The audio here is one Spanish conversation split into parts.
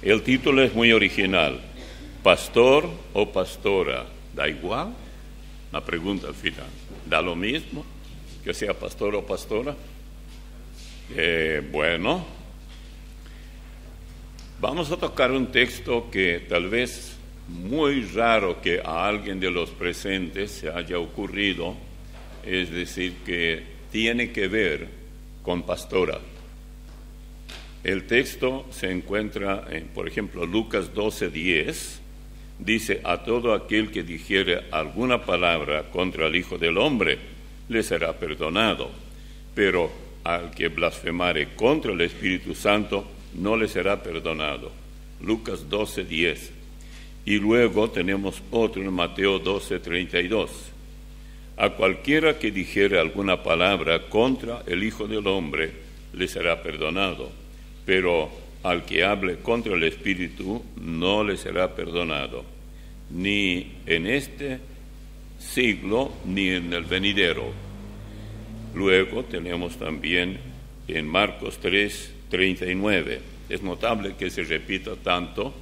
El título es muy original. ¿Pastor o pastora? ¿Da igual? La pregunta al final. ¿Da lo mismo que sea pastor o pastora? Bueno, vamos a tocar un texto que tal vez muy raro que a alguien de los presentes se haya ocurrido, es decir, que tiene que ver con pastora. El texto se encuentra en, por ejemplo, Lucas 12:10, dice: a todo aquel que dijere alguna palabra contra el Hijo del Hombre, le será perdonado, pero al que blasfemare contra el Espíritu Santo, no le será perdonado. Lucas 12:10. Y luego tenemos otro en Mateo 12:32. A cualquiera que dijere alguna palabra contra el Hijo del Hombre, le será perdonado, pero al que hable contra el Espíritu, no le será perdonado, ni en este siglo, ni en el venidero. Luego tenemos también en Marcos 3:39. Es notable que se repita tanto,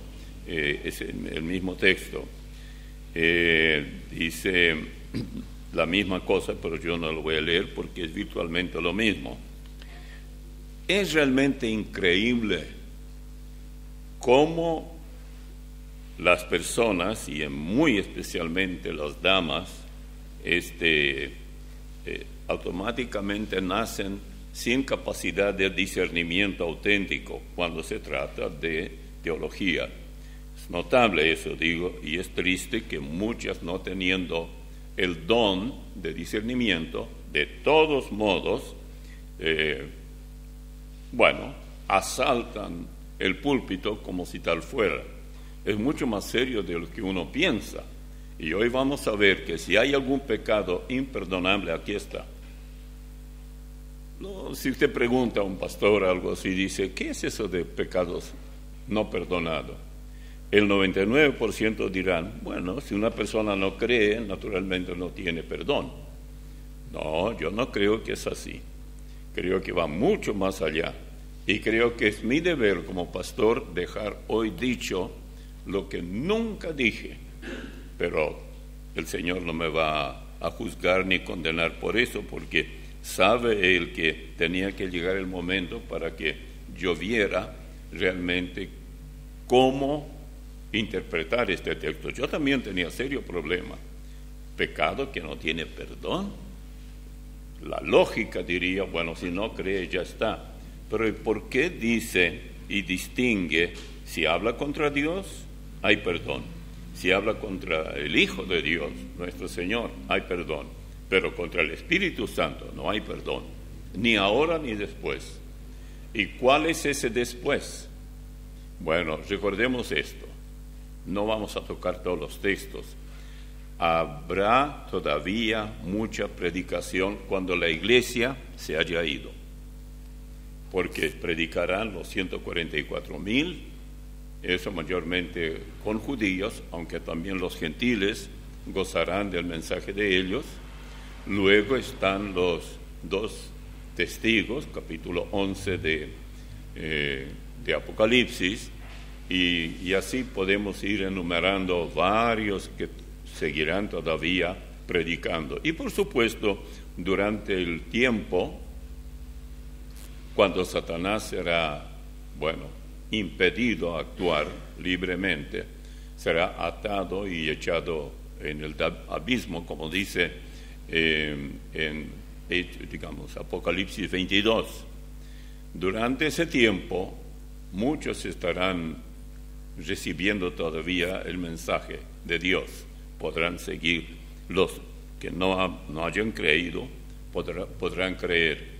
es el mismo texto. Dice la misma cosa, pero yo no lo voy a leer porque es virtualmente lo mismo. Es realmente increíble cómo las personas, y muy especialmente las damas, automáticamente nacen sin capacidad de discernimiento auténtico cuando se trata de teología. Es notable eso, digo, y es triste que muchas, no teniendo el don de discernimiento, de todos modos, asaltan el púlpito como si tal fuera. Es mucho más serio de lo que uno piensa. Y hoy vamos a ver que si hay algún pecado imperdonable, aquí está. No, si usted pregunta a un pastor algo así, dice: ¿qué es eso de pecados no perdonados? El 99% dirán: bueno, si una persona no cree, naturalmente no tiene perdón. No, yo no creo que es así. Creo que va mucho más allá. Y creo que es mi deber como pastor dejar hoy dicho lo que nunca dije. Pero el Señor no me va a juzgar ni condenar por eso, porque sabe Él que tenía que llegar el momento para que yo viera realmente cómo interpretar este texto. Yo también tenía serio problema. Pecado que no tiene perdón. La lógica diría: bueno, si no cree, ya está. Pero ¿por qué dice y distingue? Si habla contra Dios, hay perdón. Si habla contra el Hijo de Dios, nuestro Señor, hay perdón. Pero contra el Espíritu Santo no hay perdón, ni ahora ni después. ¿Y cuál es ese después? Bueno, recordemos esto. No vamos a tocar todos los textos. Habrá todavía mucha predicación cuando la iglesia se haya ido, porque predicarán los 144,000, eso mayormente con judíos, aunque también los gentiles gozarán del mensaje de ellos. Luego están los 2 testigos, capítulo 11 de Apocalipsis, y así podemos ir enumerando varios que seguirán todavía predicando. Y por supuesto, durante el tiempo, cuando Satanás será, impedido a actuar libremente, será atado y echado en el abismo, como dice Apocalipsis 22. Durante ese tiempo, muchos estarán recibiendo todavía el mensaje de Dios. Podrán seguir. Los que no hayan creído podrán creer,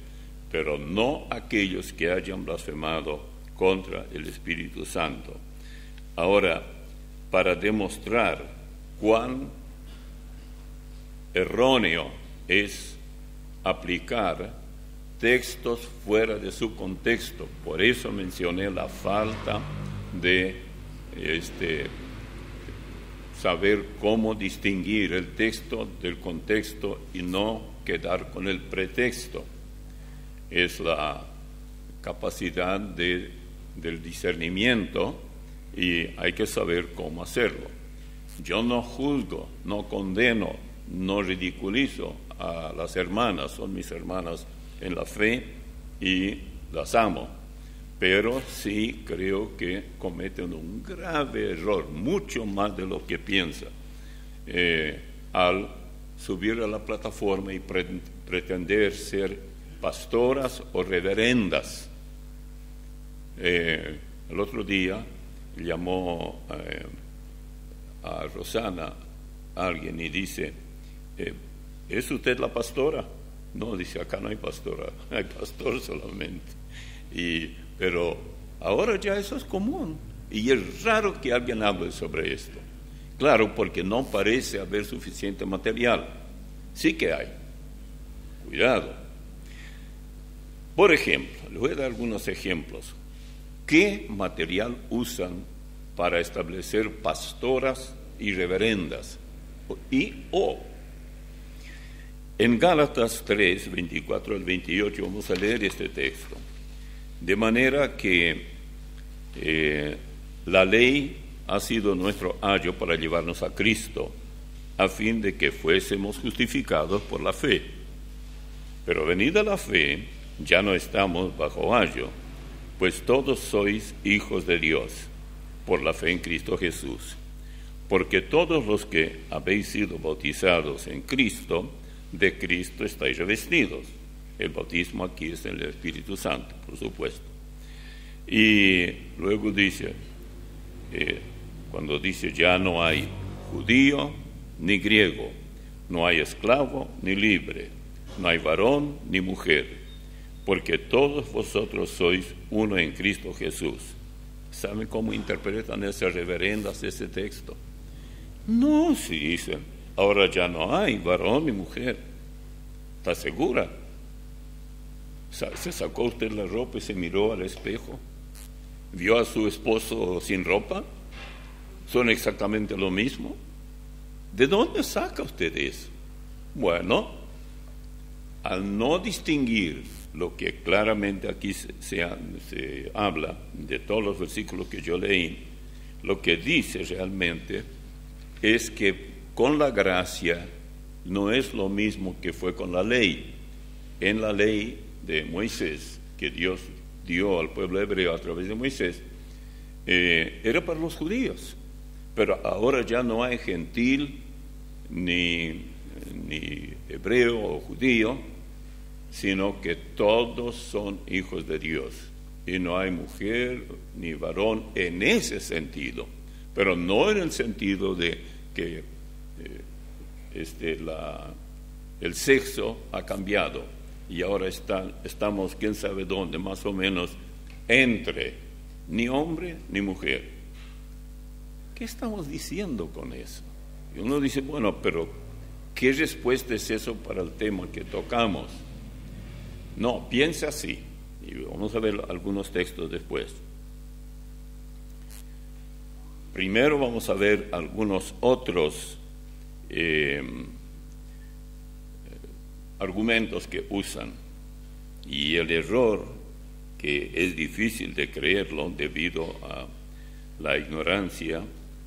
pero no aquellos que hayan blasfemado contra el Espíritu Santo. Ahora, para demostrar cuán erróneo es aplicar textos fuera de su contexto, por eso mencioné la falta de saber cómo distinguir el texto del contexto y no quedar con el pretexto. Es la capacidad del discernimiento y hay que saber cómo hacerlo. Yo no juzgo, no condeno, no ridiculizo a las hermanas, son mis hermanas en la fe y las amo, pero sí creo que cometen un grave error, mucho más de lo que piensa, al subir a la plataforma y pretender ser pastoras o reverendas. El otro día llamó a Rosana alguien y dice, ¿es usted la pastora? No, dice, acá no hay pastora, hay pastor solamente. Pero ahora ya eso es común y es raro que alguien hable sobre esto. Claro, porque no parece haber suficiente material. Sí que hay. Cuidado. Por ejemplo, les voy a dar algunos ejemplos. ¿Qué material usan para establecer pastoras y reverendas? En Gálatas 3, 24 al 28, vamos a leer este texto. De manera que la ley ha sido nuestro ayo para llevarnos a Cristo, a fin de que fuésemos justificados por la fe. Pero venida la fe, ya no estamos bajo ayo, pues todos sois hijos de Dios, por la fe en Cristo Jesús. Porque todos los que habéis sido bautizados en Cristo, de Cristo estáis revestidos. El bautismo aquí es en el Espíritu Santo, por supuesto. Y luego dice, cuando dice ya no hay judío ni griego, no hay esclavo ni libre, no hay varón ni mujer, porque todos vosotros sois uno en Cristo Jesús. ¿Saben cómo interpretan esas reverendas ese texto? No, si dicen, ahora ya no hay varón ni mujer. ¿Está segura? ¿Se sacó usted la ropa y se miró al espejo? ¿Vio a su esposo sin ropa? ¿Son exactamente lo mismo? ¿De dónde saca usted eso? Bueno, al no distinguir lo que claramente aquí se habla de todos los versículos que yo leí, lo que dice realmente es que con la gracia no es lo mismo que fue con la ley. En la ley de Moisés, que Dios dio al pueblo hebreo a través de Moisés, era para los judíos, pero ahora ya no hay gentil ni hebreo o judío, sino que todos son hijos de Dios, y no hay mujer ni varón en ese sentido, pero no en el sentido de que el sexo ha cambiado y ahora estamos quién sabe dónde, más o menos entre ni hombre ni mujer. ¿Qué estamos diciendo con eso? Y uno dice, bueno, pero ¿qué respuesta es eso para el tema que tocamos? No, piensa así, y vamos a ver algunos textos después. Primero vamos a ver algunos otros argumentos que usan, y el error, que es difícil de creerlo debido a la ignorancia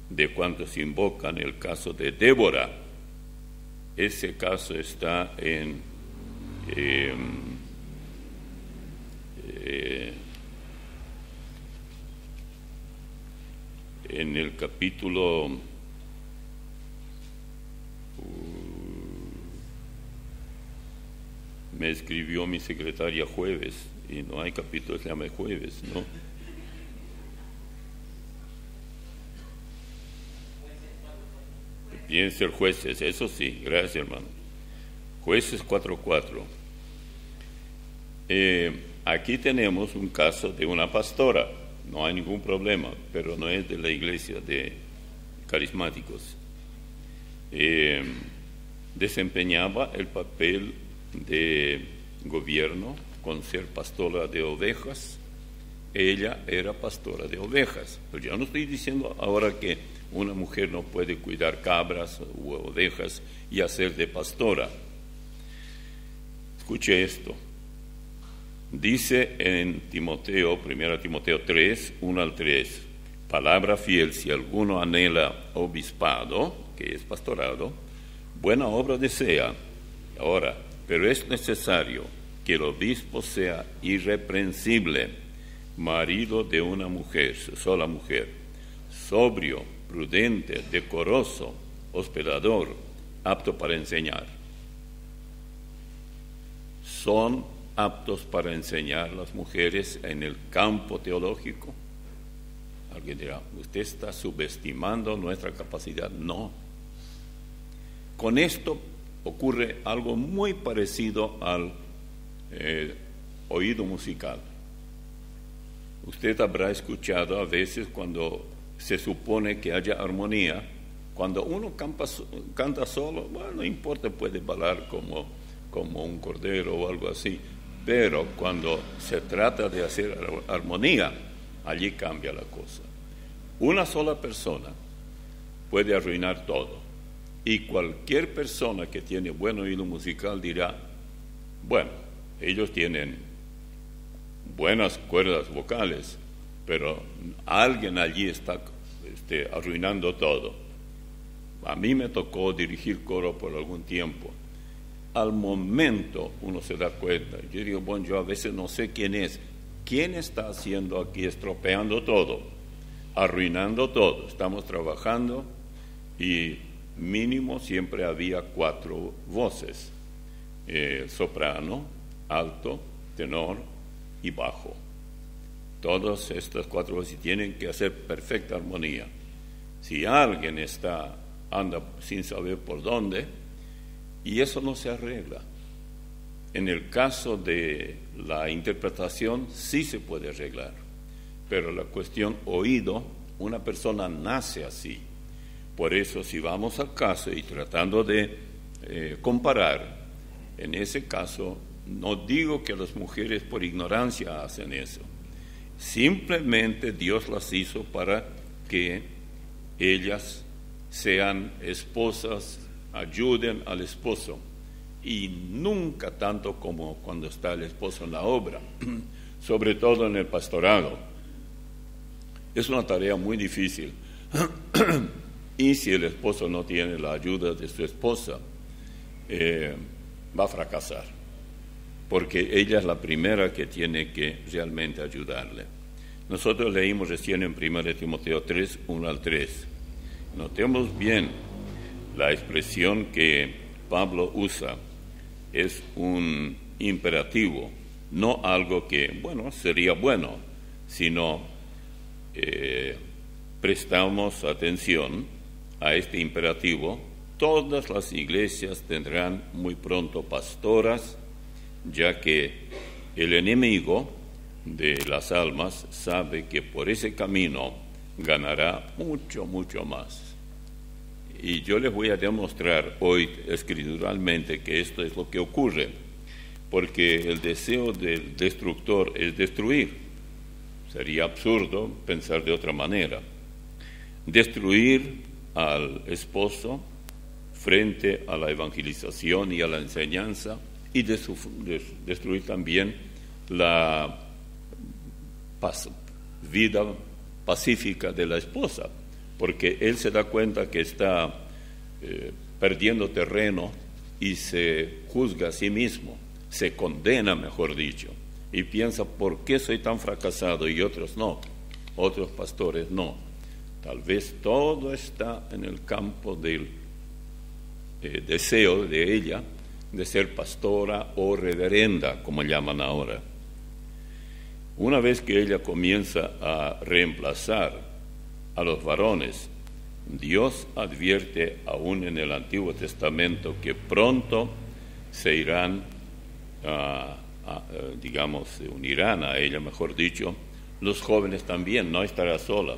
de cuantos invocan el caso de Débora. Ese caso está en el capítulo me escribió mi secretaria Jueves, y no hay capítulo que se llame Jueves, ¿no? Bien ser Jueces, eso sí, gracias hermano. Jueces 4:4. Aquí tenemos un caso de una pastora, no hay ningún problema, pero no es de la iglesia de carismáticos. Desempeñaba el papel de gobierno con ser pastora de ovejas. Ella era pastora de ovejas, pero yo no estoy diciendo ahora que una mujer no puede cuidar cabras u ovejas y hacer de pastora. Escuche esto. Dice en Timoteo, 1 Timoteo 3, 1 al 3, Palabra fiel, si alguno anhela obispado, que es pastorado, buena obra desea. Ahora, pero es necesario que el obispo sea irreprensible, marido de una mujer, sola mujer, sobrio, prudente, decoroso, hospedador, apto para enseñar. ¿Son aptos para enseñar las mujeres en el campo teológico? Alguien dirá, ¿usted está subestimando nuestra capacidad? No. Con esto ocurre algo muy parecido al oído musical. Usted habrá escuchado a veces cuando se supone que haya armonía, cuando uno canta solo, bueno, no importa, puede bailar como un cordero o algo así, pero cuando se trata de hacer armonía, allí cambia la cosa. Una sola persona puede arruinar todo, y cualquier persona que tiene buen oído musical dirá, bueno, ellos tienen buenas cuerdas vocales, pero alguien allí está arruinando todo. A mí me tocó dirigir coro por algún tiempo. Al momento uno se da cuenta. Yo digo, bueno, yo a veces no sé quién es. ¿Quién está haciendo aquí, estropeando todo, arruinando todo? Estamos trabajando y mínimo siempre había 4 voces, soprano, alto, tenor y bajo. Todas estas 4 voces tienen que hacer perfecta armonía. Si alguien anda sin saber por dónde, y eso no se arregla. En el caso de la interpretación sí se puede arreglar, pero la cuestión oído, una persona nace así. Por eso, si vamos al caso y tratando de comparar, en ese caso no digo que las mujeres por ignorancia hacen eso. Simplemente Dios las hizo para que ellas sean esposas, ayuden al esposo, y nunca tanto como cuando está el esposo en la obra, sobre todo en el pastorado. Es una tarea muy difícil, y si el esposo no tiene la ayuda de su esposa, va a fracasar, porque ella es la primera que tiene que realmente ayudarle. Nosotros leímos recién en 1 Timoteo 3, 1 al 3. Notemos bien la expresión que Pablo usa. Es un imperativo, no algo que, bueno, sería bueno, sino prestamos atención a este imperativo. Todas las iglesias tendrán muy pronto pastoras, ya que el enemigo de las almas sabe que por ese camino ganará mucho, mucho más. Y yo les voy a demostrar hoy escrituralmente que esto es lo que ocurre, porque el deseo del destructor es destruir. Sería absurdo pensar de otra manera. Destruir al esposo frente a la evangelización y a la enseñanza, y destruir también la vida pacífica de la esposa, porque él se da cuenta que está perdiendo terreno y se juzga a sí mismo, se condena, mejor dicho, y piensa, ¿por qué soy tan fracasado y otros no? Otros pastores no. Tal vez todo está en el campo del deseo de ella de ser pastora o reverenda, como llaman ahora. Una vez que ella comienza a reemplazar a los varones, Dios advierte aún en el Antiguo Testamento que pronto se irán, se unirán a ella, mejor dicho, los jóvenes también, no estará sola.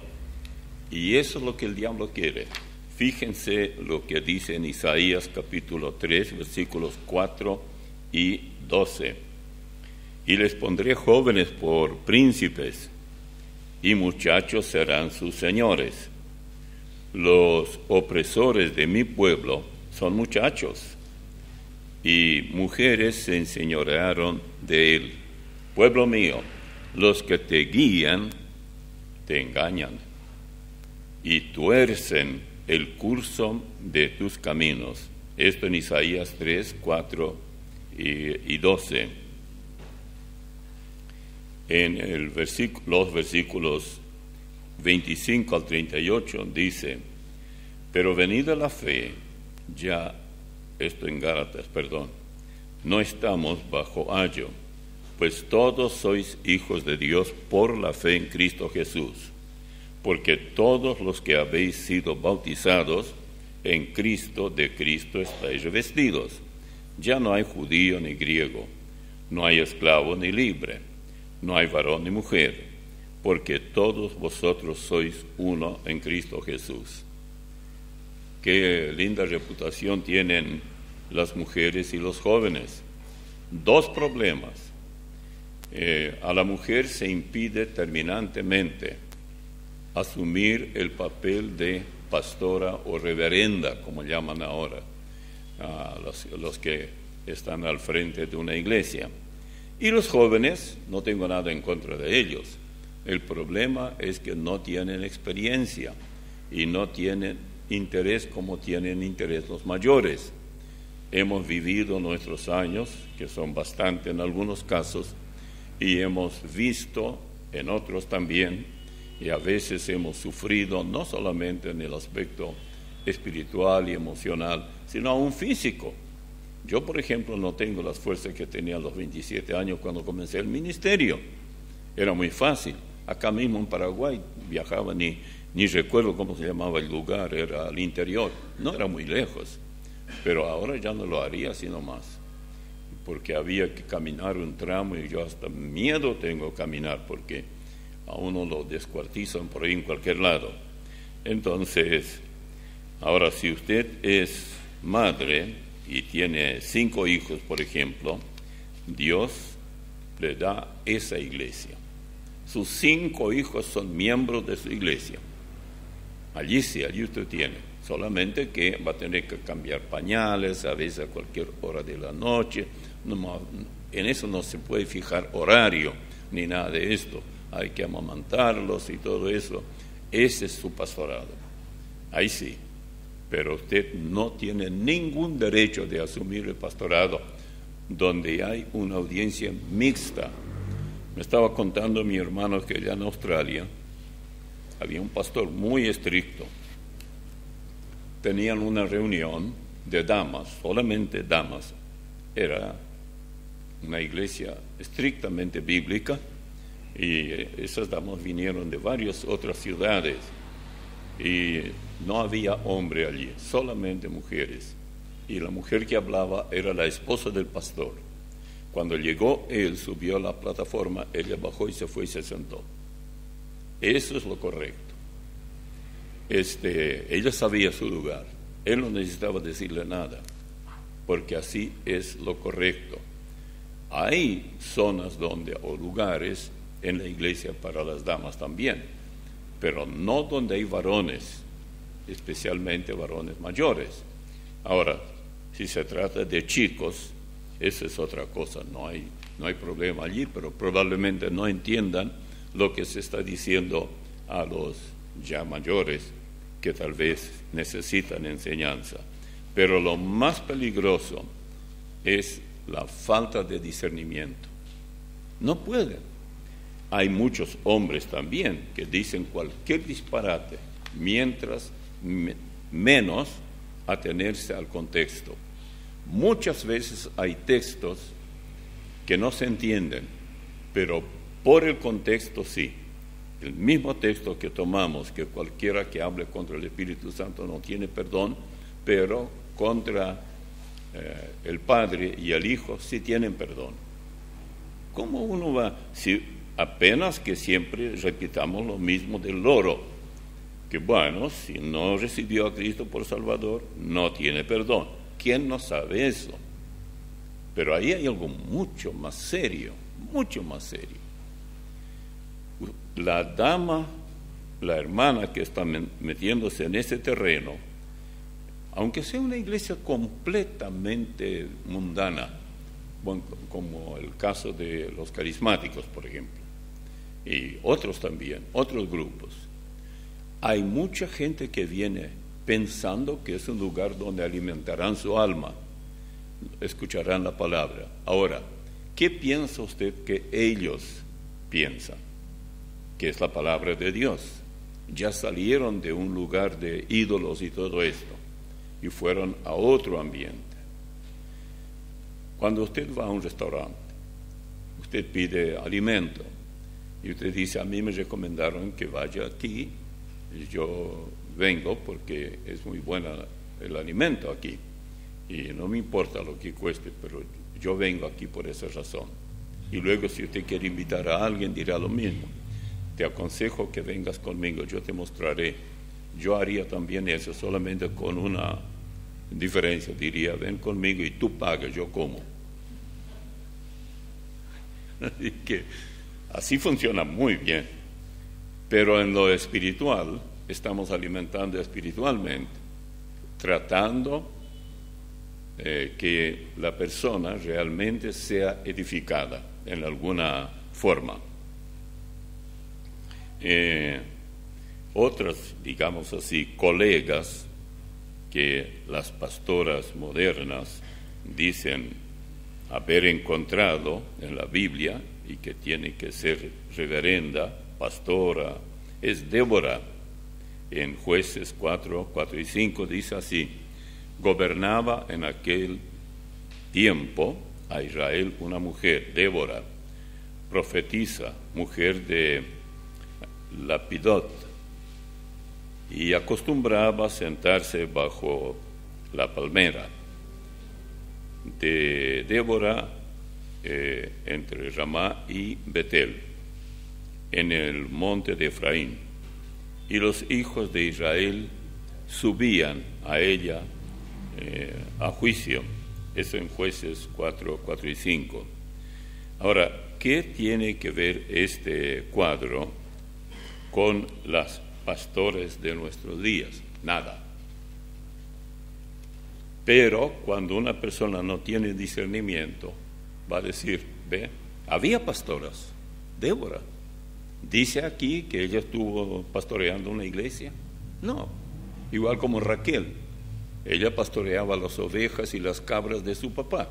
Y eso es lo que el diablo quiere. Fíjense lo que dice en Isaías capítulo 3, versículos 4 y 12. Y les pondré jóvenes por príncipes, y muchachos serán sus señores. Los opresores de mi pueblo son muchachos, y mujeres se enseñorearon de él. Pueblo mío, los que te guían te engañan, y tuercen el curso de tus caminos. Esto en Isaías 3, 4 y 12. En los versículos 25 al 38 dice: pero venida la fe, ya, esto en Gálatas, no estamos bajo ayo, pues todos sois hijos de Dios por la fe en Cristo Jesús, porque todos los que habéis sido bautizados en Cristo, de Cristo estáis revestidos. Ya no hay judío ni griego, no hay esclavo ni libre, no hay varón ni mujer, porque todos vosotros sois uno en Cristo Jesús. Qué linda reputación tienen las mujeres y los jóvenes. Dos problemas. A la mujer se impide terminantemente asumir el papel de pastora o reverenda, como llaman ahora a los que están al frente de una iglesia. Y los jóvenes, no tengo nada en contra de ellos. El problema es que no tienen experiencia y no tienen interés como tienen interés los mayores. Hemos vivido nuestros años, que son bastante en algunos casos, y hemos visto en otros también, y a veces hemos sufrido no solamente en el aspecto espiritual y emocional, sino aún físico. Yo, por ejemplo, no tengo las fuerzas que tenía a los 27 años cuando comencé el ministerio. Era muy fácil. Acá mismo en Paraguay viajaba, ni recuerdo cómo se llamaba el lugar, era al interior, no era muy lejos, pero ahora ya no lo haría sino más, porque había que caminar un tramo y yo hasta miedo tengo a caminar porque a uno lo descuartizan por ahí en cualquier lado. Entonces, ahora si usted es madre y tiene 5 hijos, por ejemplo, Dios le da esa iglesia. Sus 5 hijos son miembros de su iglesia. Allí sí, allí usted tiene. Solamente que va a tener que cambiar pañales, a veces a cualquier hora de la noche. En eso no se puede fijar horario, ni nada de esto. Hay que amamantarlos y todo eso. Ese es su pastorado. Ahí sí. Pero usted no tiene ningún derecho de asumir el pastorado donde hay una audiencia mixta. Me estaba contando mi hermano que allá en Australia había un pastor muy estricto. Tenían una reunión de damas, solamente damas. Era una iglesia estrictamente bíblica y esas damas vinieron de varias otras ciudades y no había hombre allí, solamente mujeres. Y la mujer que hablaba era la esposa del pastor. Cuando llegó él, subió a la plataforma, ella bajó y se fue y se sentó. Eso es lo correcto. Ella sabía su lugar. Él no necesitaba decirle nada, porque así es lo correcto. Hay zonas o lugares en la iglesia para las damas también, pero no donde hay varones, especialmente varones mayores. Ahora, si se trata de chicos, esa es otra cosa, no hay problema allí, pero probablemente no entiendan lo que se está diciendo a los ya mayores, que tal vez necesitan enseñanza. Pero lo más peligroso es la falta de discernimiento. No pueden. Hay muchos hombres también que dicen cualquier disparate, mientras menos atenerse al contexto. Muchas veces hay textos que no se entienden, pero por el contexto sí. El mismo texto que tomamos, que cualquiera que hable contra el Espíritu Santo no tiene perdón, pero contra el Padre y el Hijo sí tienen perdón. ¿Cómo uno va? Si apenas que siempre repitamos lo mismo del loro, que bueno, si no recibió a Cristo por Salvador, no tiene perdón. ¿Quién no sabe eso? Pero ahí hay algo mucho más serio, mucho más serio. La dama, la hermana que está metiéndose en ese terreno, aunque sea una iglesia completamente mundana, bueno, como el caso de los carismáticos, por ejemplo, y otros también, otros grupos, Hay mucha gente que viene pensando que es un lugar donde alimentarán su alma, escucharán la palabra. Ahora, ¿qué piensa usted que ellos piensan? Que es la palabra de Dios. Ya salieron de un lugar de ídolos y todo esto, y fueron a otro ambiente. Cuando usted va a un restaurante, usted pide alimento, y usted dice, a mí me recomendaron que vaya aquí, y yo vengo porque es muy bueno el alimento aquí, y no me importa lo que cueste, pero yo vengo aquí por esa razón. Y luego si usted quiere invitar a alguien, dirá lo mismo. Te aconsejo que vengas conmigo, yo te mostraré. Yo haría también eso, solamente con una diferencia. Diría, ven conmigo y tú pagas, yo como. Así que así funciona muy bien. Pero en lo espiritual, estamos alimentando espiritualmente, tratando que la persona realmente sea edificada en alguna forma. Otras, digamos así, colegas que las pastoras modernas dicen haber encontrado en la Biblia y que tiene que ser reverenda, pastora, es Débora. En Jueces 4 y 5 dice así: gobernaba en aquel tiempo a Israel una mujer, Débora, profetisa, mujer de Lapidot, y acostumbraba a sentarse bajo la palmera de Débora entre Ramá y Betel, en el monte de Efraín. Y los hijos de Israel subían a ella a juicio. Eso en Jueces 4 y 5. Ahora, ¿qué tiene que ver este cuadro con las pastores de nuestros días? Nada. Pero cuando una persona no tiene discernimiento, va a decir, ve, había pastoras, Débora. ¿Dice aquí que ella estuvo pastoreando una iglesia? No, igual como Raquel. Ella pastoreaba las ovejas y las cabras de su papá.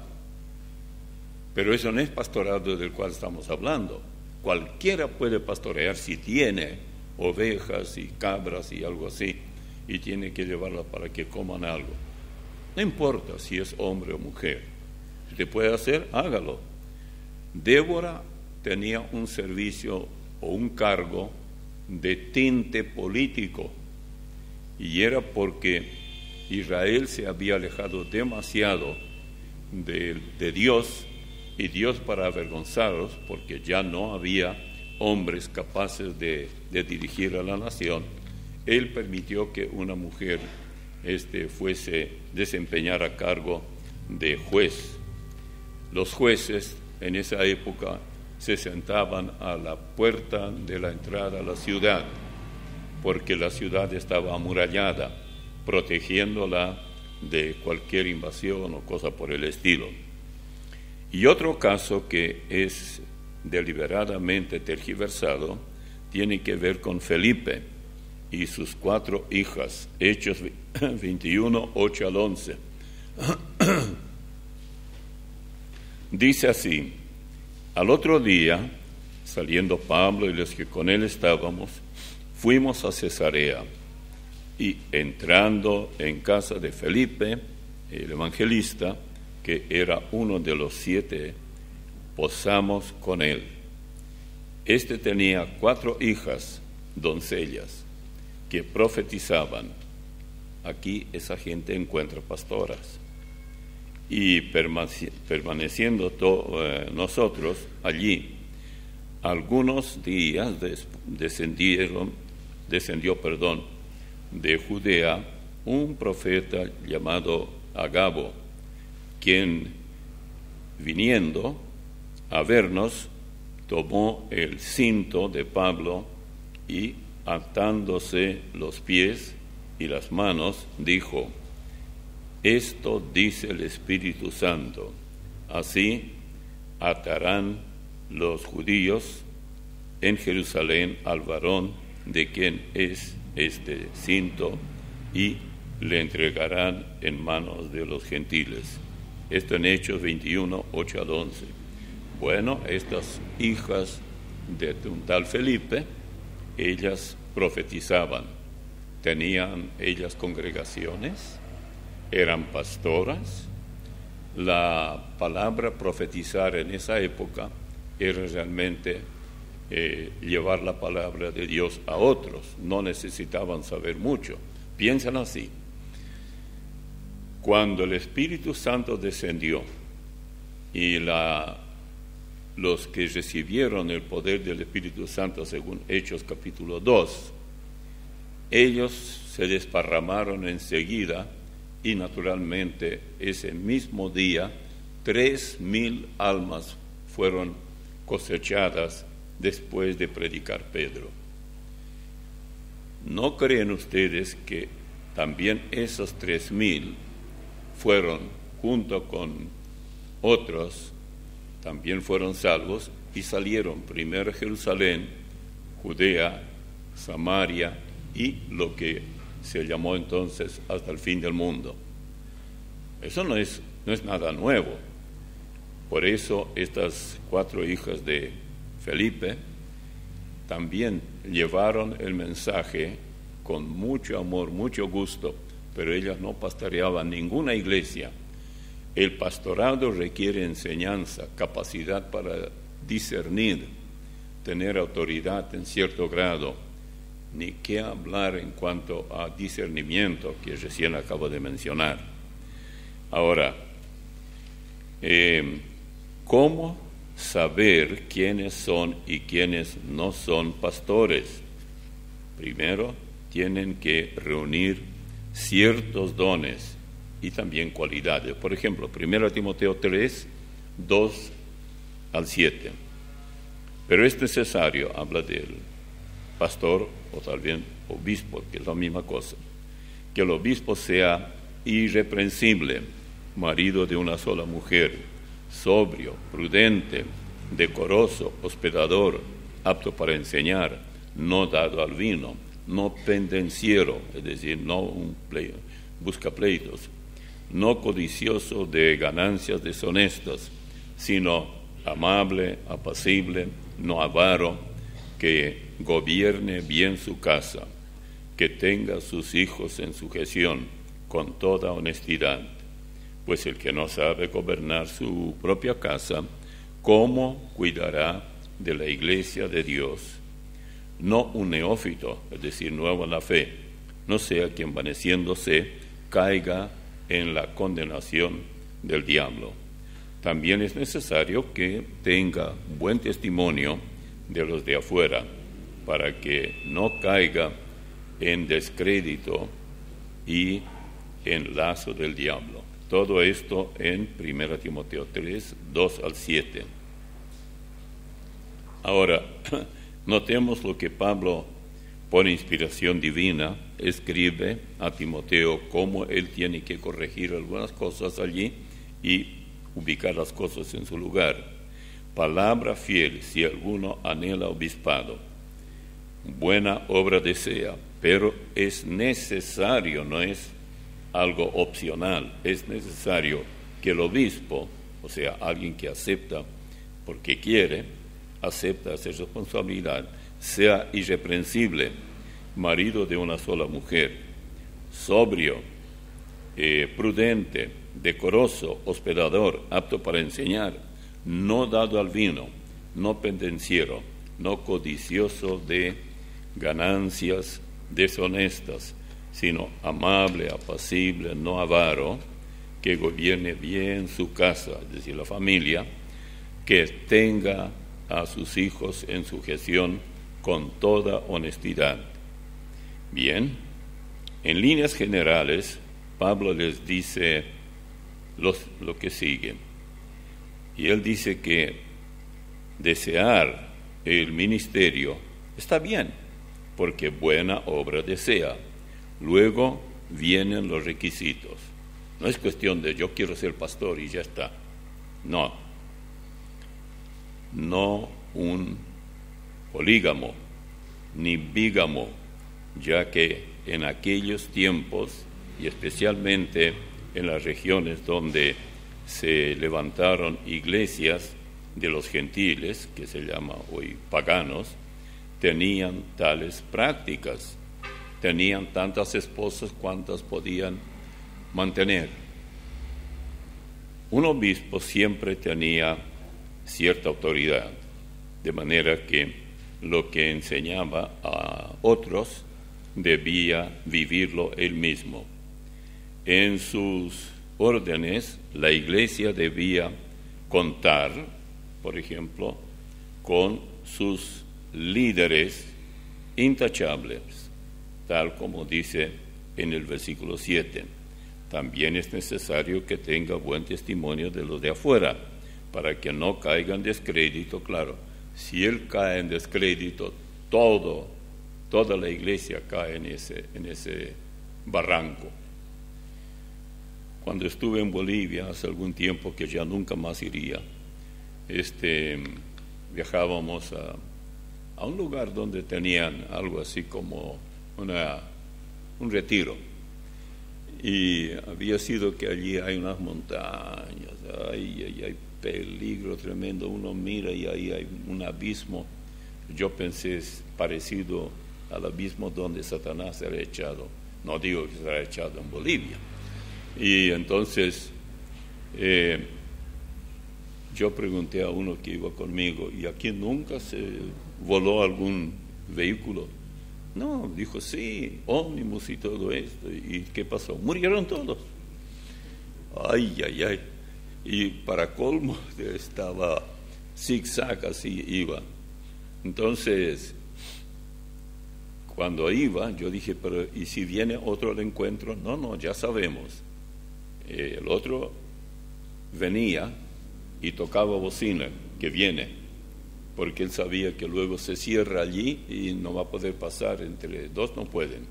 Pero eso no es pastorado del cual estamos hablando. Cualquiera puede pastorear si tiene ovejas y cabras y algo así, y tiene que llevarlas para que coman algo. No importa si es hombre o mujer. Si usted puede hacer, hágalo. Débora tenía un servicio o un cargo de tinte político, y era porque Israel se había alejado demasiado de Dios, y Dios, para avergonzarlos, porque ya no había hombres capaces de dirigir a la nación, Él permitió que una mujer desempeñara cargo de juez. Los jueces en esa época se sentaban a la puerta de la entrada a la ciudad, porque la ciudad estaba amurallada, protegiéndola de cualquier invasión o cosa por el estilo. Y otro caso que es deliberadamente tergiversado tiene que ver con Felipe y sus 4 hijas, Hechos 21, 8 al 11. Dice así: al otro día, saliendo Pablo y los que con él estábamos, fuimos a Cesarea, y entrando en casa de Felipe, el evangelista, que era uno de los 7, posamos con él. Este tenía 4 hijas, doncellas, que profetizaban. Aquí esa gente encuentra pastoras. Y permaneciendo nosotros allí, algunos días descendió de Judea un profeta llamado Agabo, quien, viniendo a vernos, tomó el cinto de Pablo y, atándose los pies y las manos, dijo: esto dice el Espíritu Santo, así atarán los judíos en Jerusalén al varón de quien es este cinto y le entregarán en manos de los gentiles. Esto en Hechos 21, 8 al 11. Bueno, estas hijas de un tal Felipe, ellas profetizaban, tenían ellas congregaciones, eran pastoras. La palabra profetizar en esa época era realmente llevar la palabra de Dios a otros, no necesitaban saber mucho. Piensan así: cuando el Espíritu Santo descendió y los que recibieron el poder del Espíritu Santo, según Hechos capítulo 2, ellos se desparramaron enseguida, y naturalmente ese mismo día 3,000 almas fueron cosechadas después de predicar Pedro. ¿No creen ustedes que también esos 3,000 fueron, junto con otros, también fueron salvos y salieron primero a Jerusalén, Judea, Samaria y lo que se llamó entonces hasta el fin del mundo? Eso no es nada nuevo. Por eso estas 4 hijas de Felipe también llevaron el mensaje con mucho amor, mucho gusto, pero ellas no pastoreaban ninguna iglesia. El pastorado requiere enseñanza, capacidad para discernir, tener autoridad en cierto grado, ni qué hablar en cuanto a discernimiento, que recién acabo de mencionar. Ahora, ¿cómo saber quiénes son y quiénes no son pastores? Primero, tienen que reunir ciertos dones y también cualidades. Por ejemplo, 1 Timoteo 3, 2 al 7. Pero es necesario, habla del pastor o tal vez obispo, que es la misma cosa, que el obispo sea irreprensible, marido de una sola mujer, sobrio, prudente, decoroso, hospedador, apto para enseñar, no dado al vino, no pendenciero, es decir, no busca pleitos, no codicioso de ganancias deshonestas, sino amable, apacible, no avaro, que gobierne bien su casa, que tenga sus hijos en sujeción con toda honestidad. Pues el que no sabe gobernar su propia casa, ¿cómo cuidará de la iglesia de Dios? No un neófito, es decir, nuevo en la fe, no sea que envaneciéndose caiga en la condenación del diablo. También es necesario que tenga buen testimonio de los de afuera, para que no caiga en descrédito y en lazo del diablo. Todo esto en 1 Timoteo 3, 2 al 7. Ahora, notemos lo que Pablo, por inspiración divina, escribe a Timoteo, cómo él tiene que corregir algunas cosas allí y ubicar las cosas en su lugar. Palabra fiel, si alguno anhela obispado, buena obra desea, pero es necesario, no es algo opcional, es necesario que el obispo, o sea, alguien que acepta porque quiere, acepta hacer responsabilidad, sea irreprensible, marido de una sola mujer, sobrio, prudente, decoroso, hospedador, apto para enseñar, no dado al vino, no pendenciero, no codicioso de ganancias deshonestas, sino amable, apacible, no avaro, que gobierne bien su casa, es decir, la familia, que tenga a sus hijos en sujeción con toda honestidad. Bien, en líneas generales, Pablo les dice lo que sigue. Y él dice que desear el ministerio está bien, porque buena obra desea. Luego vienen los requisitos. No es cuestión de yo quiero ser pastor y ya está. No un polígamo, ni bígamo, ya que en aquellos tiempos, y especialmente en las regiones donde se levantaron iglesias de los gentiles, que se llama hoy paganos, tenían tales prácticas, tenían tantas esposas cuantas podían mantener. Un obispo siempre tenía cierta autoridad, de manera que lo que enseñaba a otros debía vivirlo él mismo. En sus órdenes, la iglesia debía contar, por ejemplo, con sus líderes intachables, tal como dice en el versículo 7. También es necesario que tenga buen testimonio de los de afuera, para que no caiga en descrédito. Claro, si él cae en descrédito, toda la iglesia cae en ese barranco. Cuando estuve en Bolivia hace algún tiempo, que ya nunca más iría, viajábamos a un lugar donde tenían algo así como un retiro, y había sido que allí hay unas montañas, hay peligro tremendo, uno mira y ahí hay un abismo. Yo pensé, es parecido al abismo donde Satanás será echado. No digo que será echado en Bolivia. Y entonces yo pregunté a uno que iba conmigo, ¿y aquí nunca se voló algún vehículo? No, dijo, sí, ómnibus y todo esto. ¿Y qué pasó? Murieron todos. Ay. Y para colmo estaba zigzag, así iba. Entonces, cuando iba, yo dije, pero ¿y si viene otro al encuentro? No, ya sabemos. El otro venía y tocaba bocina, que viene, porque él sabía que luego se cierra allí y no va a poder pasar, entre dos no pueden.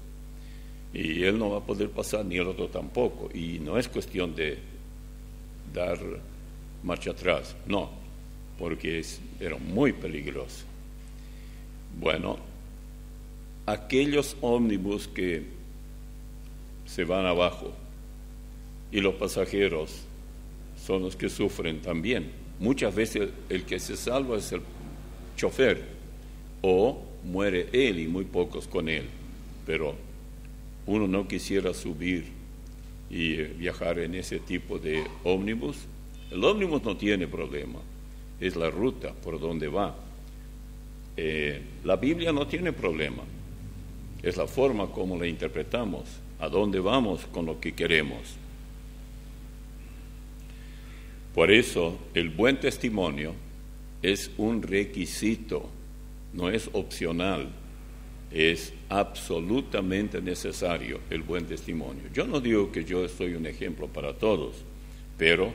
Y él no va a poder pasar, ni el otro tampoco. Y no es cuestión de dar marcha atrás, no, porque era muy peligroso. Bueno, aquellos ómnibus que se van abajo y los pasajeros son los que sufren también. Muchas veces el que se salva es el chofer, o muere él y muy pocos con él, pero uno no quisiera subir y viajar en ese tipo de ómnibus. El ómnibus no tiene problema, es la ruta por donde va. La Biblia no tiene problema, es la forma como la interpretamos, a dónde vamos con lo que queremos. Por eso el buen testimonio es un requisito, no es opcional, es absolutamente necesario el buen testimonio. Yo no digo que yo soy un ejemplo para todos, pero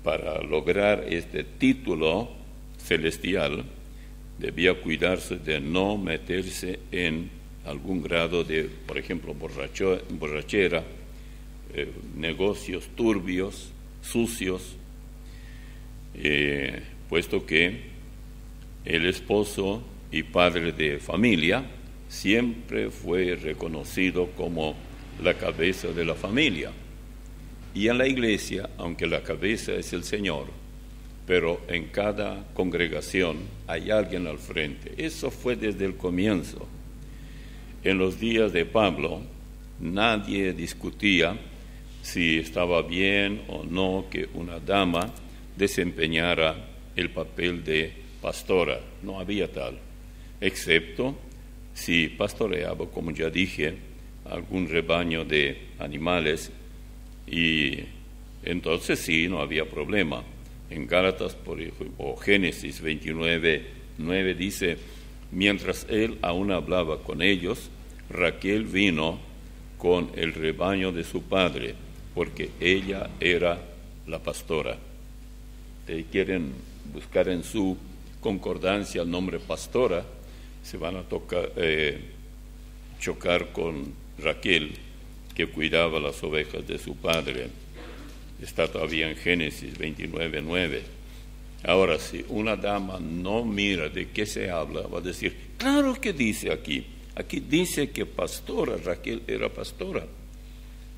para lograr este título celestial debía cuidarse de no meterse en algún grado de, por ejemplo, borrachera, negocios turbios, sucios, puesto que el esposo y padre de familia siempre fue reconocido como la cabeza de la familia. Y en la iglesia, aunque la cabeza es el Señor, pero en cada congregación hay alguien al frente. Eso fue desde el comienzo. En los días de Pablo, nadie discutía si estaba bien o no que una dama desempeñara el papel de pastora. No había tal, excepto si pastoreaba, como ya dije, algún rebaño de animales, y entonces sí, no había problema. En Gálatas o Génesis 29:9 dice, mientras él aún hablaba con ellos, Raquel vino con el rebaño de su padre, porque ella era la pastora. Si quieren buscar en su concordancia el nombre pastora, se van a chocar con Raquel, que cuidaba las ovejas de su padre. Está todavía en Génesis 29:9. Ahora, si una dama no mira de qué se habla, va a decir, claro que dice aquí, Aquí dice que pastora, Raquel era pastora,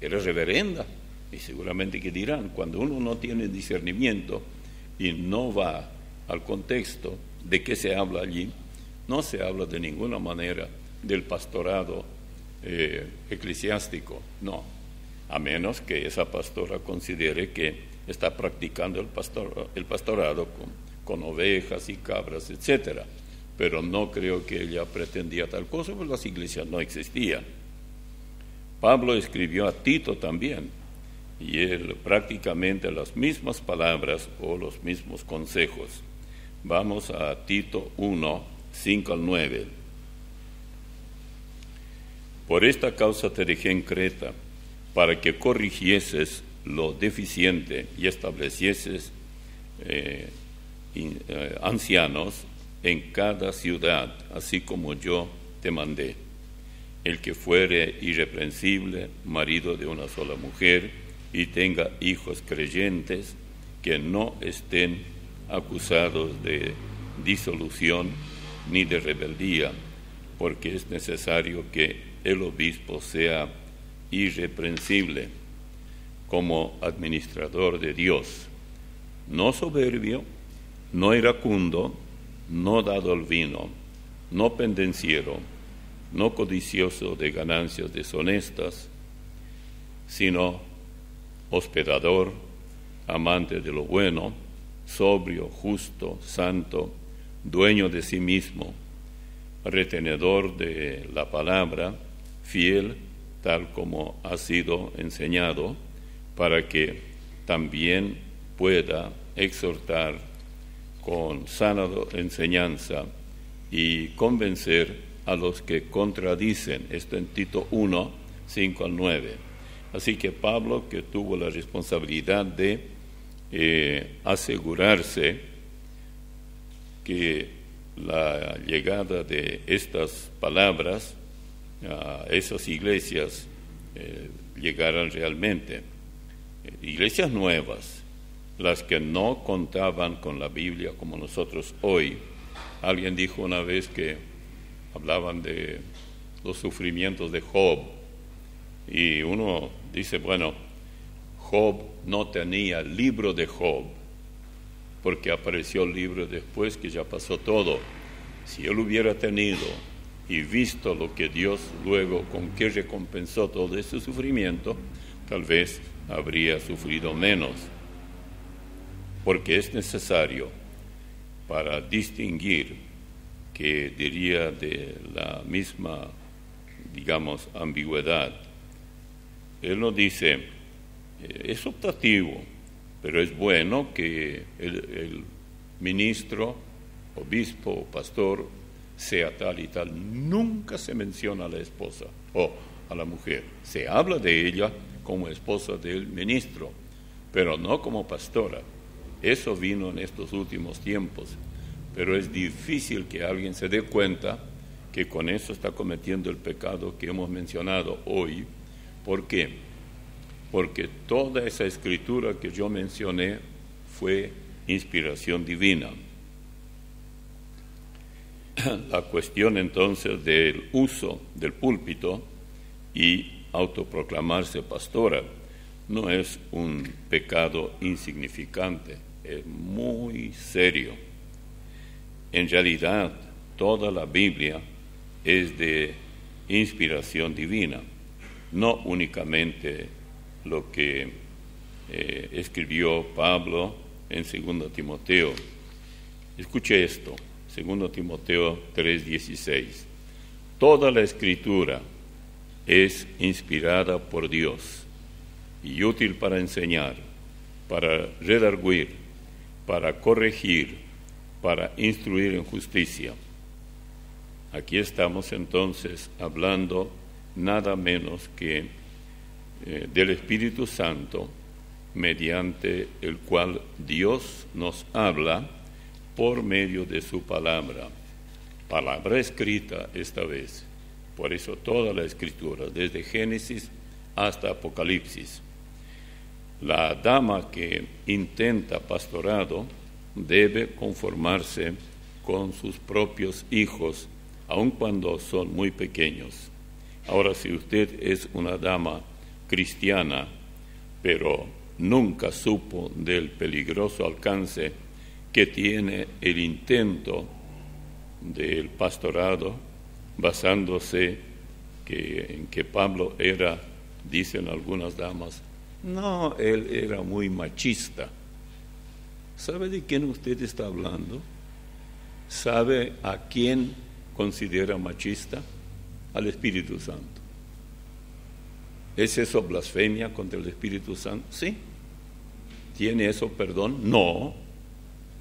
era reverenda. Y seguramente que dirán, cuando uno no tiene discernimiento y no va al contexto de qué se habla allí, no se habla de ninguna manera del pastorado eclesiástico, no, a menos que esa pastora considere que está practicando el pastorado con ovejas y cabras, etcétera. Pero no creo que ella pretendía tal cosa, porque las iglesias no existían. Pablo escribió a Tito también, y él prácticamente las mismas palabras o los mismos consejos. Vamos a Tito 1, 5 al 9. Por esta causa te dejé en Creta, para que corrigieses lo deficiente y establecieses ancianos en cada ciudad, así como yo te mandé. El que fuere irreprensible, marido de una sola mujer, y tenga hijos creyentes, que no estén acusados de disolución ni de rebeldía, porque es necesario que el obispo sea irreprensible como administrador de Dios, no soberbio, no iracundo, no dado al vino, no pendenciero, no codicioso de ganancias deshonestas, sino hospedador, amante de lo bueno, sobrio, justo, santo, dueño de sí mismo, retenedor de la palabra, fiel, tal como ha sido enseñado, para que también pueda exhortar con sana enseñanza y convencer a los que contradicen. Esto en Tito 1, 5 al 9. Así que Pablo, que tuvo la responsabilidad de asegurarse que la llegada de estas palabras a esas iglesias llegaran realmente. Iglesias nuevas, las que no contaban con la Biblia como nosotros hoy. Alguien dijo una vez que hablaban de los sufrimientos de Job, y uno dice, bueno, Job no tenía el libro de Job, porque apareció el libro después que ya pasó todo. Si él hubiera tenido y visto lo que Dios luego, con qué recompensó todo ese sufrimiento, tal vez habría sufrido menos, porque es necesario para distinguir, que diría de la misma, digamos, ambigüedad. Él nos dice, es optativo, pero es bueno que el ministro, obispo o pastor sea tal y tal. Nunca se menciona a la esposa o a la mujer. Se habla de ella como esposa del ministro, pero no como pastora. Eso vino en estos últimos tiempos, pero es difícil que alguien se dé cuenta que con eso está cometiendo el pecado que hemos mencionado hoy. ¿Por qué? Porque toda esa escritura que yo mencioné fue inspiración divina. La cuestión entonces del uso del púlpito y autoproclamarse pastora no es un pecado insignificante, es muy serio. En realidad, toda la Biblia es de inspiración divina, no únicamente lo que escribió Pablo en 2 Timoteo. Escuche esto, 2 Timoteo 3:16. Toda la Escritura es inspirada por Dios y útil para enseñar, para redarguir, para corregir, para instruir en justicia. Aquí estamos entonces hablando nada menos que del Espíritu Santo, mediante el cual Dios nos habla por medio de su palabra escrita esta vez. Por eso toda la Escritura, desde Génesis hasta Apocalipsis. La dama que intenta pastorado debe conformarse con sus propios hijos aun cuando son muy pequeños. Ahora, si usted es una dama cristiana, pero nunca supo del peligroso alcance que tiene el intento del pastorado, basándose en que Pablo era, dicen algunas damas, no, él era muy machista. ¿Sabe de quién usted está hablando? ¿Sabe a quién considera machista? Al Espíritu Santo. ¿Es eso blasfemia contra el Espíritu Santo? Sí. ¿Tiene eso perdón? No.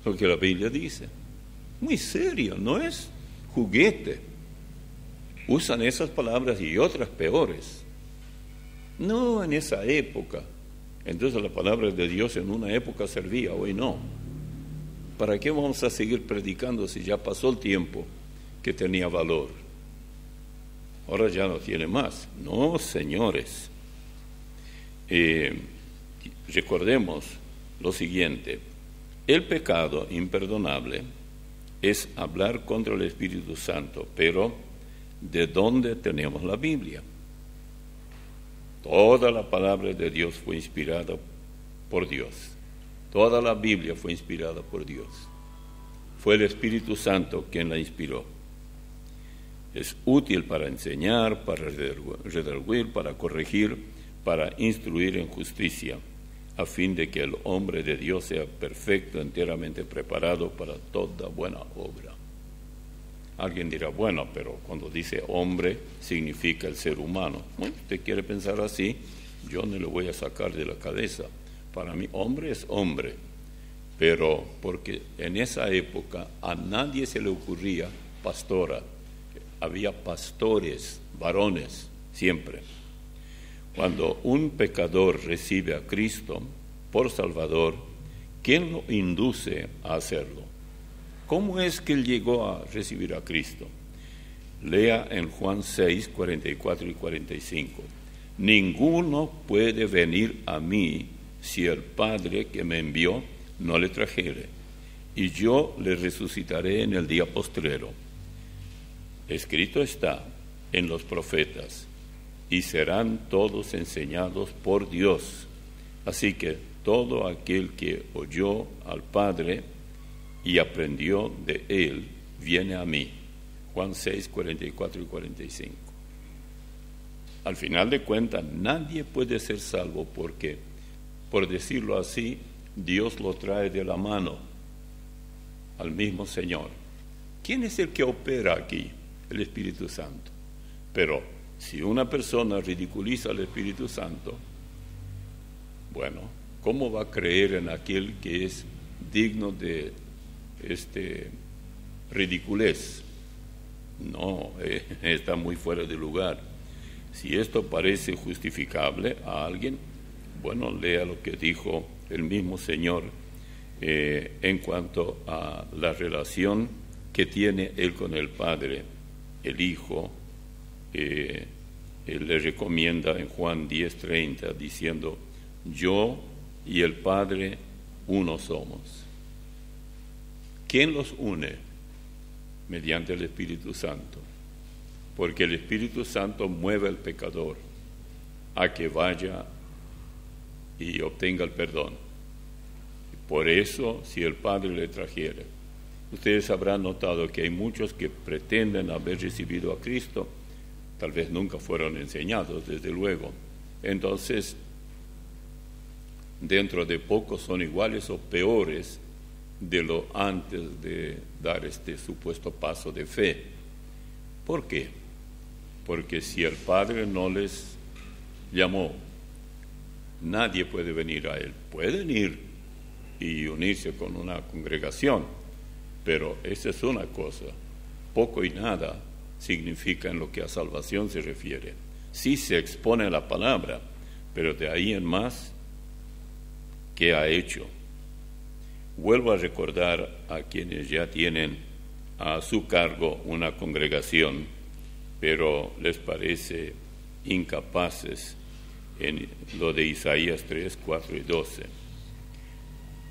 Lo que la Biblia dice. Muy serio, no es juguete. Usan esas palabras y otras peores. No en esa época. Entonces la palabra de Dios en una época servía, hoy no. ¿Para qué vamos a seguir predicando si ya pasó el tiempo que tenía valor? Ahora ya no tiene más. No, señores. Recordemos lo siguiente. El pecado imperdonable es hablar contra el Espíritu Santo, pero ¿de dónde tenemos la Biblia? Toda la palabra de Dios fue inspirada por Dios. Toda la Biblia fue inspirada por Dios. Fue el Espíritu Santo quien la inspiró. Es útil para enseñar, para redarguir, para corregir, para instruir en justicia, a fin de que el hombre de Dios sea perfecto, enteramente preparado para toda buena obra. Alguien dirá, bueno, pero cuando dice hombre, significa el ser humano. Bueno, usted quiere pensar así, yo no le voy a sacar de la cabeza. Para mí, hombre es hombre, pero porque en esa época a nadie se le ocurría pastora. Había pastores, varones, siempre. Cuando un pecador recibe a Cristo por Salvador, ¿quién lo induce a hacerlo? ¿Cómo es que él llegó a recibir a Cristo? Lea en Juan 6, 44 y 45. Ninguno puede venir a mí si el Padre que me envió no le trajere, y yo le resucitaré en el día postrero. Escrito está en los profetas, y serán todos enseñados por Dios. Así que todo aquel que oyó al Padre y aprendió de él, viene a mí. Juan 6, 44 y 45. Al final de cuentas, nadie puede ser salvo porque, por decirlo así, Dios lo trae de la mano al mismo Señor. ¿Quién es el que opera aquí? El Espíritu Santo. Pero si una persona ridiculiza al Espíritu Santo, bueno, ¿cómo va a creer en aquel que es digno de ridiculez? No, está muy fuera de lugar. Si esto parece justificable a alguien, bueno, lea lo que dijo el mismo Señor en cuanto a la relación que tiene Él con el Padre. El Hijo, Él le recomienda en Juan 10:30, diciendo, yo y el Padre uno somos. ¿Quién los une? Mediante el Espíritu Santo. Porque el Espíritu Santo mueve al pecador a que vaya y obtenga el perdón. Por eso, si el Padre le trajere, ustedes habrán notado que hay muchos que pretenden haber recibido a Cristo, tal vez nunca fueron enseñados, desde luego. Entonces, dentro de poco son iguales o peores de lo antes de dar este supuesto paso de fe. ¿Por qué? Porque si el Padre no les llamó, nadie puede venir a Él. Pueden ir y unirse con una congregación, pero esa es una cosa. Poco y nada significa en lo que a salvación se refiere. Sí se expone la palabra, pero de ahí en más, ¿qué ha hecho? Vuelvo a recordar a quienes ya tienen a su cargo una congregación, pero les parece incapaces en lo de Isaías 3, 4 y 12.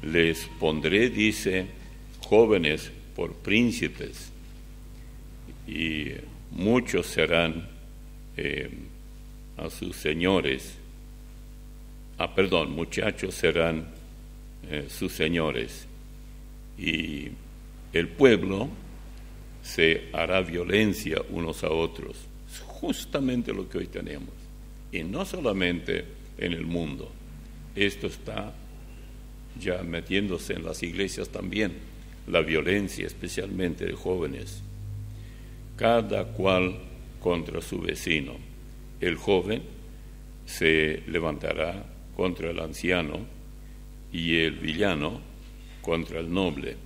Les pondré, dice, jóvenes por príncipes y muchos serán a sus señores, muchachos serán sus señores, y el pueblo se hará violencia unos a otros. Es justamente lo que hoy tenemos, y no solamente en el mundo, esto está ya metiéndose en las iglesias también, la violencia especialmente de jóvenes, cada cual contra su vecino. El joven se levantará contra el anciano y el villano contra el noble.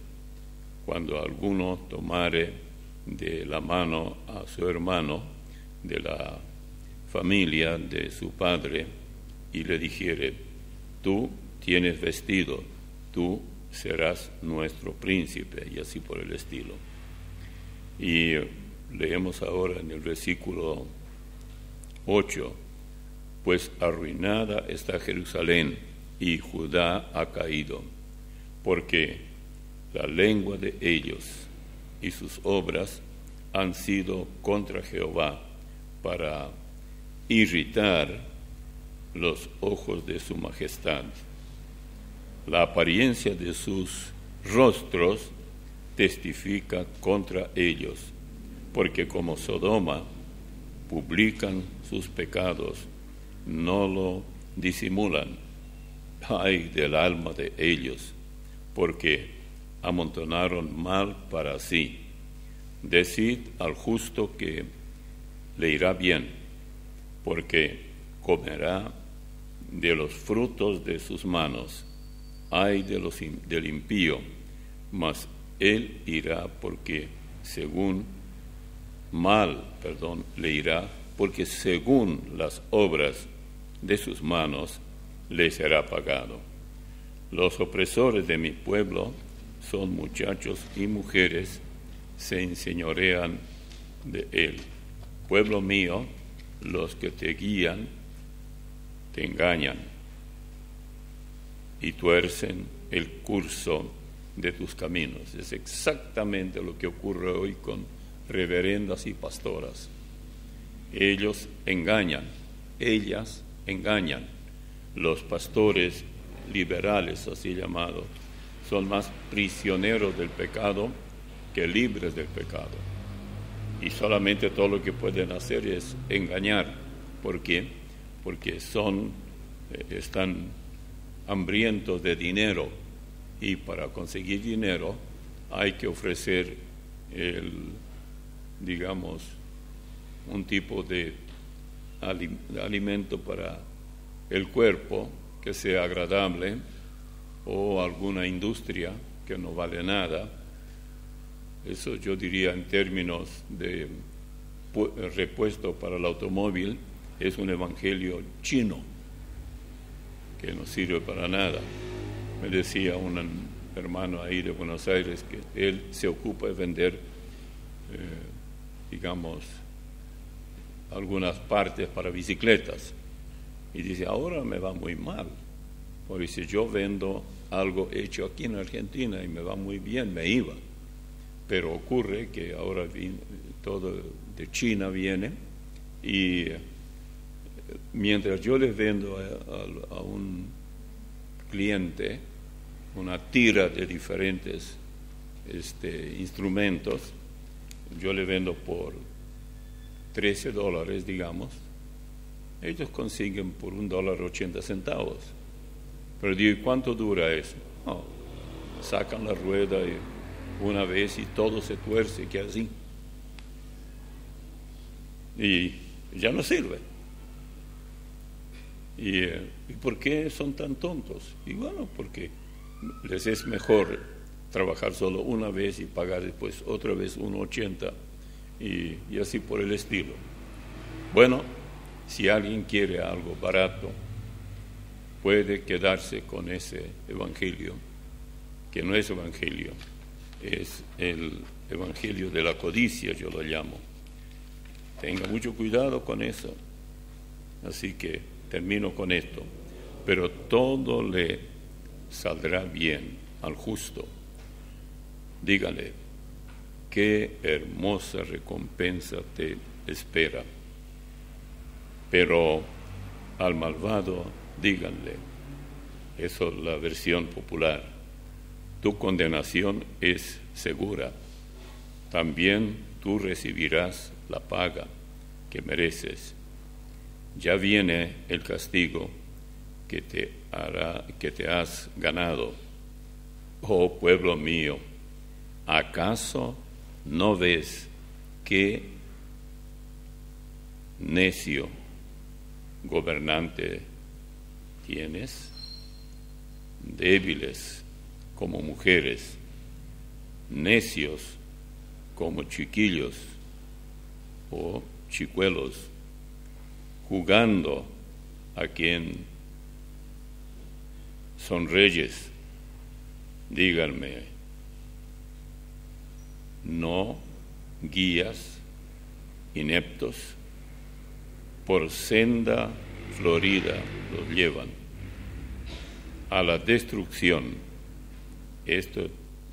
Cuando alguno tomare de la mano a su hermano de la familia de su padre y le dijere: tú tienes vestido, tú serás nuestro príncipe, y así por el estilo. Y leemos ahora en el versículo 8: pues arruinada está Jerusalén y Judá ha caído, porque la lengua de ellos y sus obras han sido contra Jehová, para irritar los ojos de su majestad. La apariencia de sus rostros testifica contra ellos, porque como Sodoma publican sus pecados, no lo disimulan. Ay del alma de ellos, porque amontonaron mal para sí. Decid al justo que le irá bien, porque comerá de los frutos de sus manos. Ay del impío, mas él irá porque le irá, porque según las obras de sus manos le será pagado. Los opresores de mi pueblo son muchachos y mujeres, se enseñorean de él. Pueblo mío, los que te guían te engañan y tuercen el curso de tus caminos. Es exactamente lo que ocurre hoy con reverendas y pastoras. Ellos engañan, ellas engañan. Los pastores liberales, así llamados, son más prisioneros del pecado que libres del pecado. Y solamente todo lo que pueden hacer es engañar. ¿Por qué? Porque están hambrientos de dinero, y para conseguir dinero hay que ofrecer un tipo de alimento para el cuerpo que sea agradable, o alguna industria que no vale nada. Eso yo diría, en términos de repuesto para el automóvil, es un evangelio chino que no sirve para nada. Me decía un hermano ahí de Buenos Aires que él se ocupa de vender algunas partes para bicicletas, y dice: ahora me va muy mal, porque si yo vendo algo hecho aquí en Argentina y me va muy bien, me iba, pero ocurre que ahora todo de China viene, y mientras yo les vendo a un cliente una tira de diferentes instrumentos, yo le vendo por $13, digamos, ellos consiguen por $1.80. Pero digo, ¿y cuánto dura eso? No, sacan la rueda una vez y todo se tuerce, que así, y ya no sirve. ¿Y por qué son tan tontos? Y bueno, porque les es mejor trabajar solo una vez y pagar después otra vez $1.80, y así por el estilo. Bueno, si alguien quiere algo barato, puede quedarse con ese evangelio, que no es evangelio, es el evangelio de la codicia, yo lo llamo. Tenga mucho cuidado con eso. Así que termino con esto: pero todo le saldrá bien al justo. Dígale qué hermosa recompensa te espera. Pero al malvado díganle, eso es la versión popular, tu condenación es segura, también tú recibirás la paga que mereces. Ya viene el castigo que te has ganado. Oh pueblo mío, ¿acaso no ves qué necio gobernante tienes? Débiles como mujeres, necios como chiquillos o chicuelos, jugando a quien son reyes. Díganme, ¿no guías ineptos por senda florida los llevan a la destrucción? Esto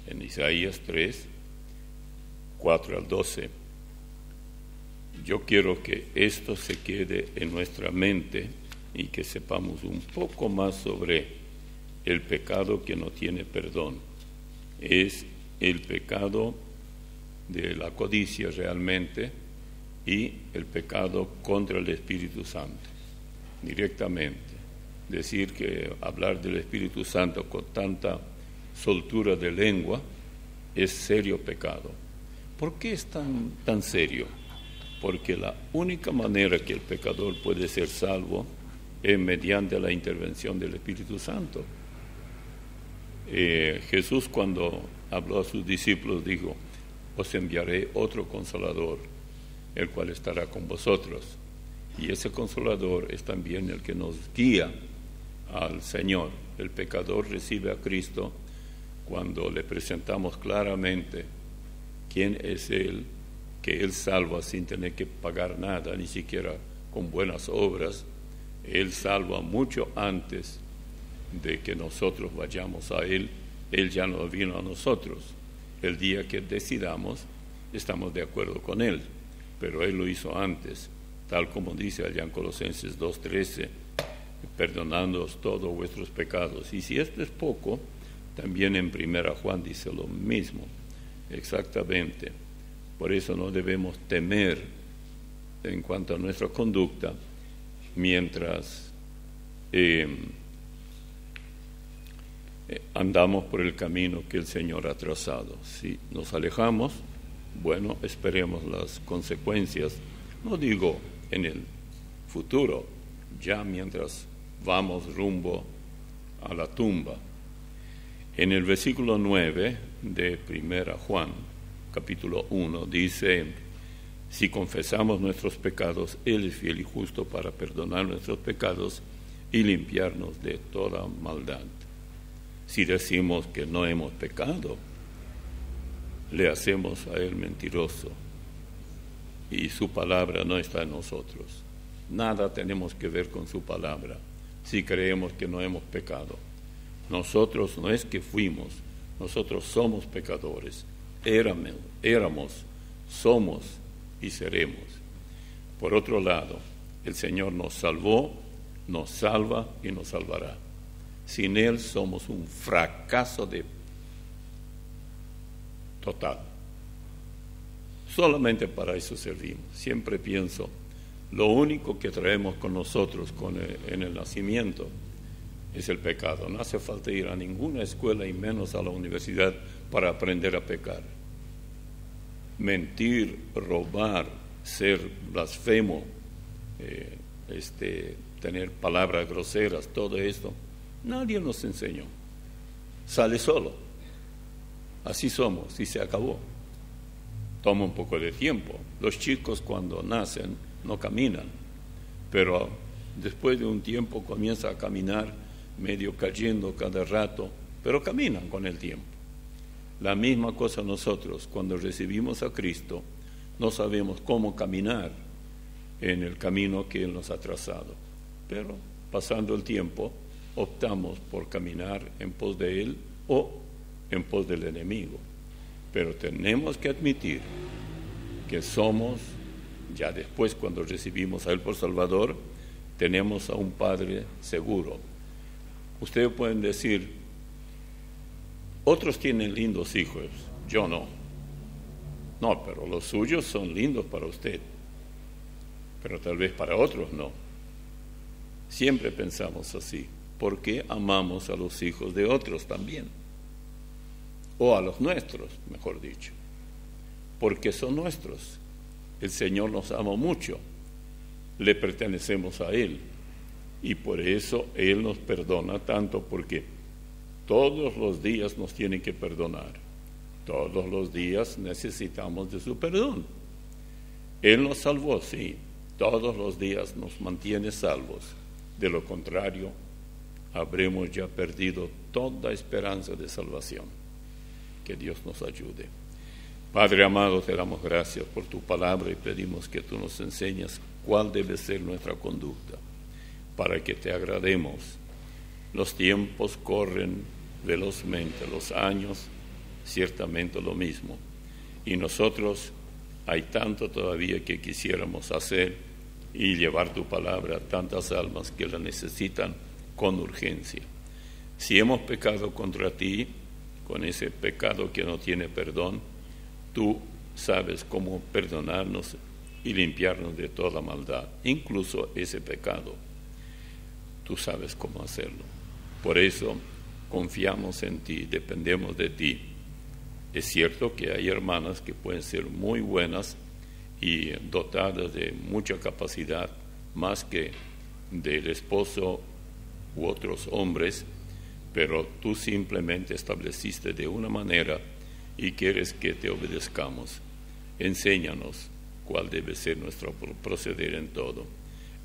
en Isaías 3, 4 al 12. Yo quiero que esto se quede en nuestra mente y que sepamos un poco más sobre el pecado que no tiene perdón. Es el pecado de la codicia realmente y el pecado contra el Espíritu Santo, directamente. Decir que hablar del Espíritu Santo con tanta soltura de lengua es serio pecado. ¿Por qué es tan serio? Porque la única manera que el pecador puede ser salvo es mediante la intervención del Espíritu Santo. Jesús, cuando habló a sus discípulos, dijo: os enviaré otro consolador, el cual estará con vosotros. Y ese consolador es también el que nos guía al Señor. El pecador recibe a Cristo cuando le presentamos claramente quién es Él, que Él salva sin tener que pagar nada, ni siquiera con buenas obras. Él salva mucho antes de que nosotros vayamos a Él. Él ya no vino a nosotros. El día que decidamos, estamos de acuerdo con Él, pero Él lo hizo antes, tal como dice allá en Colosenses 2:13, perdonándoos todos vuestros pecados. Y si esto es poco, también en 1 Juan dice lo mismo, exactamente. Por eso no debemos temer en cuanto a nuestra conducta mientras andamos por el camino que el Señor ha trazado. Si nos alejamos, bueno, esperemos las consecuencias, no digo en el futuro, ya mientras vamos rumbo a la tumba. En el versículo 9 de 1 Juan, capítulo 1, dice: si confesamos nuestros pecados, Él es fiel y justo para perdonar nuestros pecados y limpiarnos de toda maldad. Si decimos que no hemos pecado, le hacemos a Él mentiroso y su palabra no está en nosotros. Nada tenemos que ver con su palabra si creemos que no hemos pecado. Nosotros no es que fuimos, nosotros somos pecadores, éramos, somos y seremos. Por otro lado, el Señor nos salvó, nos salva y nos salvará. Sin Él somos un fracaso total. Solamente para eso servimos. Siempre pienso, lo único que traemos con nosotros en el nacimiento es el pecado. No hace falta ir a ninguna escuela y menos a la universidad para aprender a pecar. Mentir, robar, ser blasfemo, tener palabras groseras, todo esto, nadie nos enseñó. Sale solo. Así somos y se acabó. Toma un poco de tiempo. Los chicos cuando nacen no caminan, pero después de un tiempo comienza a caminar, medio cayendo cada rato, pero caminan con el tiempo. La misma cosa nosotros, cuando recibimos a Cristo, no sabemos cómo caminar en el camino que Él nos ha trazado, pero pasando el tiempo optamos por caminar en pos de Él o en pos del enemigo. pero tenemos que admitir que somos, ya después cuando recibimos a Él por Salvador, tenemos a un Padre seguro. Ustedes pueden decir, otros tienen lindos hijos, yo no. No, pero los suyos son lindos para usted, pero tal vez para otros no. Siempre pensamos así, porque amamos a los hijos de otros también, o a los nuestros, mejor dicho, porque son nuestros. El Señor nos ama mucho, le pertenecemos a Él, y por eso Él nos perdona tanto, porque todos los días nos tiene que perdonar. Todos los días necesitamos de su perdón. Él nos salvó, sí, todos los días nos mantiene salvos. De lo contrario, habremos ya perdido toda esperanza de salvación. Que Dios nos ayude. Padre amado, te damos gracias por tu palabra y pedimos que tú nos enseñes cuál debe ser nuestra conducta para que te agrademos. Los tiempos corren velozmente, los años ciertamente lo mismo, y nosotros hay tanto todavía que quisiéramos hacer y llevar tu palabra a tantas almas que la necesitan con urgencia. Si hemos pecado contra ti, con ese pecado que no tiene perdón, tú sabes cómo perdonarnos y limpiarnos de toda maldad, incluso ese pecado. Tú sabes cómo hacerlo. Por eso confiamos en ti, dependemos de ti. Es cierto que hay hermanas que pueden ser muy buenas y dotadas de mucha capacidad, más que del esposo u otros hombres, pero tú simplemente estableciste de una manera y quieres que te obedezcamos. Enséñanos cuál debe ser nuestro proceder en todo.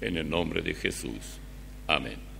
En el nombre de Jesús. Amén.